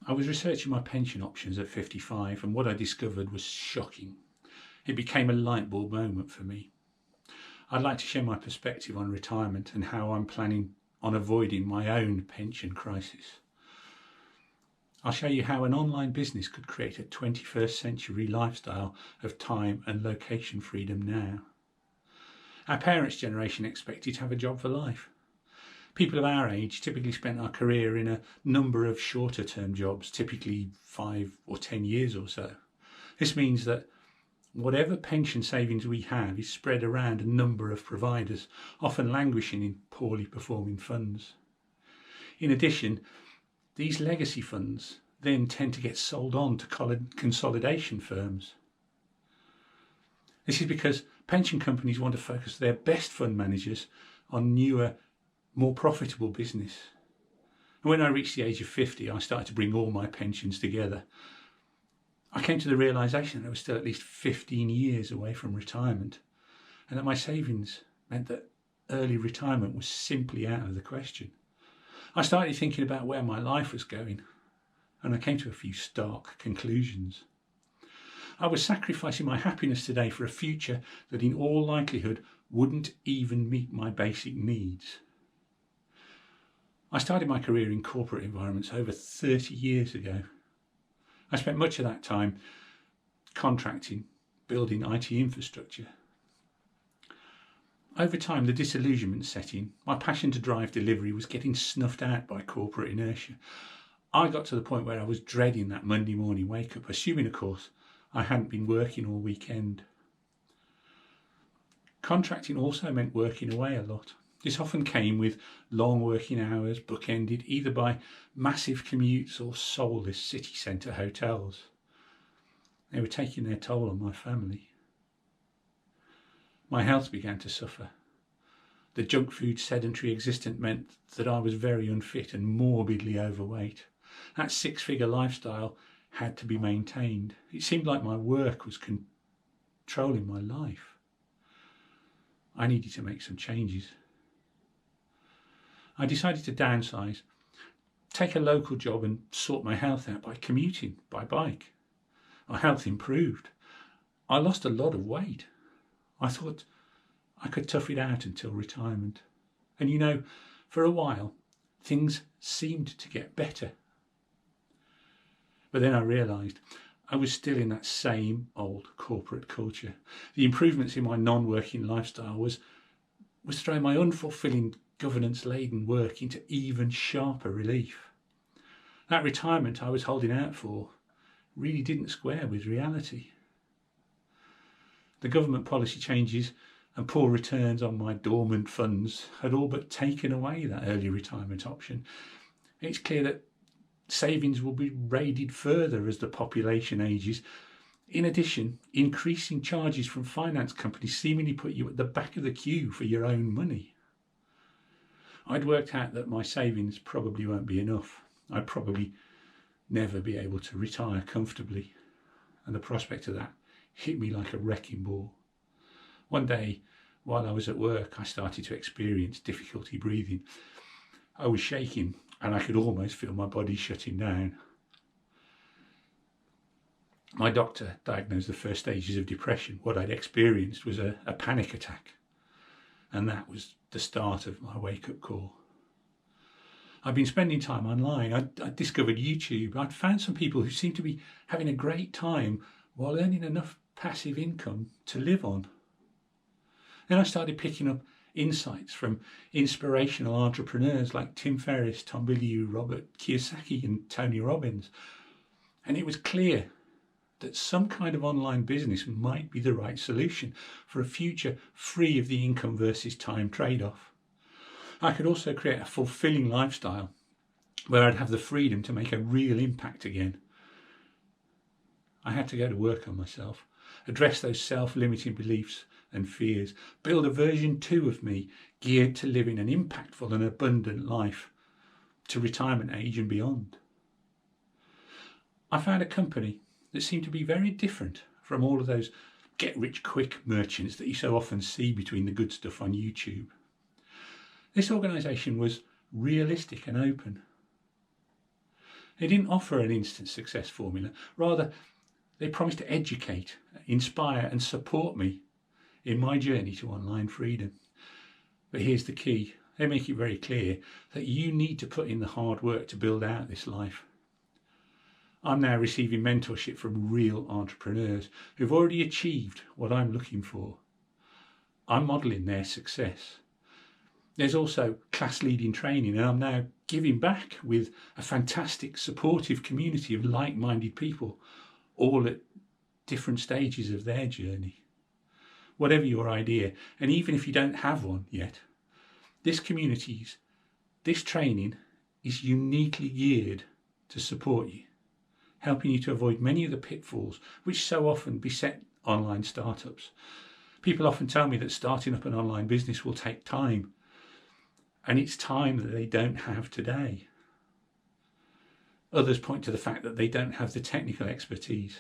I was researching my pension options at 55 and what I discovered was shocking. It became a light bulb moment for me. I'd like to share my perspective on retirement and how I'm planning on avoiding my own pension crisis. I'll show you how an online business could create a 21st century lifestyle of time and location freedom now. Our parents' generation expected to have a job for life. People of our age typically spent our career in a number of shorter term jobs, typically 5 or 10 years or so. This means that whatever pension savings we have is spread around a number of providers, often languishing in poorly performing funds. In addition, these legacy funds then tend to get sold on to consolidation firms. This is because pension companies want to focus their best fund managers on newer, more profitable business. And when I reached the age of 50, I started to bring all my pensions together. I came to the realisation that I was still at least 15 years away from retirement, and that my savings meant that early retirement was simply out of the question. I started thinking about where my life was going, and I came to a few stark conclusions. I was sacrificing my happiness today for a future that in all likelihood wouldn't even meet my basic needs. I started my career in corporate environments over 30 years ago. I spent much of that time contracting, building IT infrastructure. Over time, the disillusionment set in. My passion to drive delivery was getting snuffed out by corporate inertia. I got to the point where I was dreading that Monday morning wake up, assuming, of course, I hadn't been working all weekend. Contracting also meant working away a lot. This often came with long working hours, bookended either by massive commutes or soulless city centre hotels. They were taking their toll on my family. My health began to suffer. The junk food sedentary existence meant that I was very unfit and morbidly overweight. That 6-figure lifestyle had to be maintained. It seemed like my work was controlling my life. I needed to make some changes. I decided to downsize, take a local job and sort my health out by commuting by bike. My health improved. I lost a lot of weight. I thought I could tough it out until retirement. And you know, for a while, things seemed to get better. But then I realised I was still in that same old corporate culture. The improvements in my non-working lifestyle was throwing my unfulfilling, governance-laden work into even sharper relief. That retirement I was holding out for really didn't square with reality. The government policy changes and poor returns on my dormant funds had all but taken away that early retirement option. It's clear that savings will be raided further as the population ages. In addition, increasing charges from finance companies seemingly put you at the back of the queue for your own money. I'd worked out that my savings probably won't be enough. I'd probably never be able to retire comfortably, and the prospect of that hit me like a wrecking ball. One day, while I was at work, I started to experience difficulty breathing. I was shaking and I could almost feel my body shutting down. My doctor diagnosed the first stages of depression. What I'd experienced was a panic attack, and that was the start of my wake-up call. I've been spending time online. I discovered YouTube. I'd found some people who seemed to be having a great time while earning enough passive income to live on. Then I started picking up insights from inspirational entrepreneurs like Tim Ferriss, Tom Bilyeu, Robert Kiyosaki and Tony Robbins. And it was clear that some kind of online business might be the right solution for a future free of the income versus time trade-off. I could also create a fulfilling lifestyle where I'd have the freedom to make a real impact again. I had to go to work on myself, address those self-limiting beliefs and fears, build a version 2 of me geared to living an impactful and abundant life to retirement age and beyond. I found a company that seemed to be very different from all of those get-rich-quick merchants that you so often see between the good stuff on YouTube. This organisation was realistic and open. They didn't offer an instant success formula. Rather, they promised to educate, inspire and support me in my journey to online freedom. But here's the key. They make it very clear that you need to put in the hard work to build out this life. I'm now receiving mentorship from real entrepreneurs who've already achieved what I'm looking for. I'm modelling their success. There's also class-leading training, and I'm now giving back with a fantastic, supportive community of like-minded people, all at different stages of their journey. Whatever your idea, and even if you don't have one yet, this training is uniquely geared to support you, helping you to avoid many of the pitfalls which so often beset online startups. People often tell me that starting up an online business will take time, and it's time that they don't have today. Others point to the fact that they don't have the technical expertise.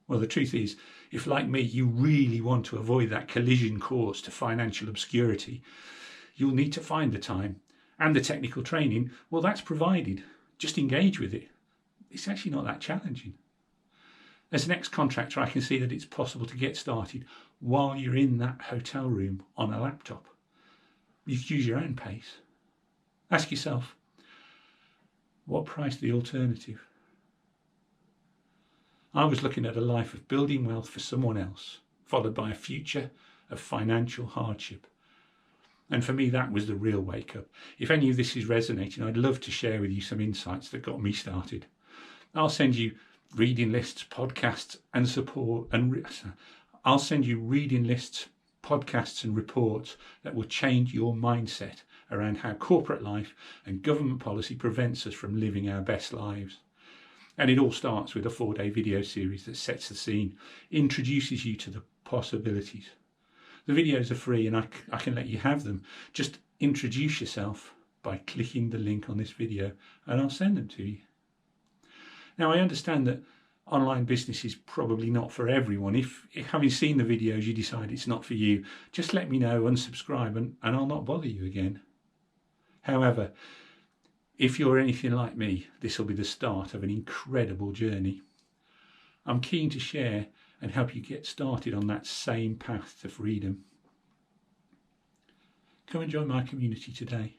Well, the truth is, if like me, you really want to avoid that collision course to financial obscurity, you'll need to find the time and the technical training. Well, that's provided. Just engage with it. It's actually not that challenging. As an ex-contractor, I can see that it's possible to get started while you're in that hotel room on a laptop. You can use your own pace. Ask yourself, what price the alternative? I was looking at a life of building wealth for someone else, followed by a future of financial hardship. And for me, that was the real wake-up. If any of this is resonating, I'd love to share with you some insights that got me started. I'll send you reading lists, podcasts and support, and I'll send you reading lists, podcasts and reports that will change your mindset around how corporate life and government policy prevents us from living our best lives. And it all starts with a 4-day video series that sets the scene, introduces you to the possibilities. The videos are free and I can let you have them. Just introduce yourself by clicking the link on this video and I'll send them to you. Now, I understand that online business is probably not for everyone. If having seen the videos you decide it's not for you, just let me know, unsubscribe and I'll not bother you again. However, if you're anything like me, this will be the start of an incredible journey. I'm keen to share and help you get started on that same path to freedom. Come and join my community today.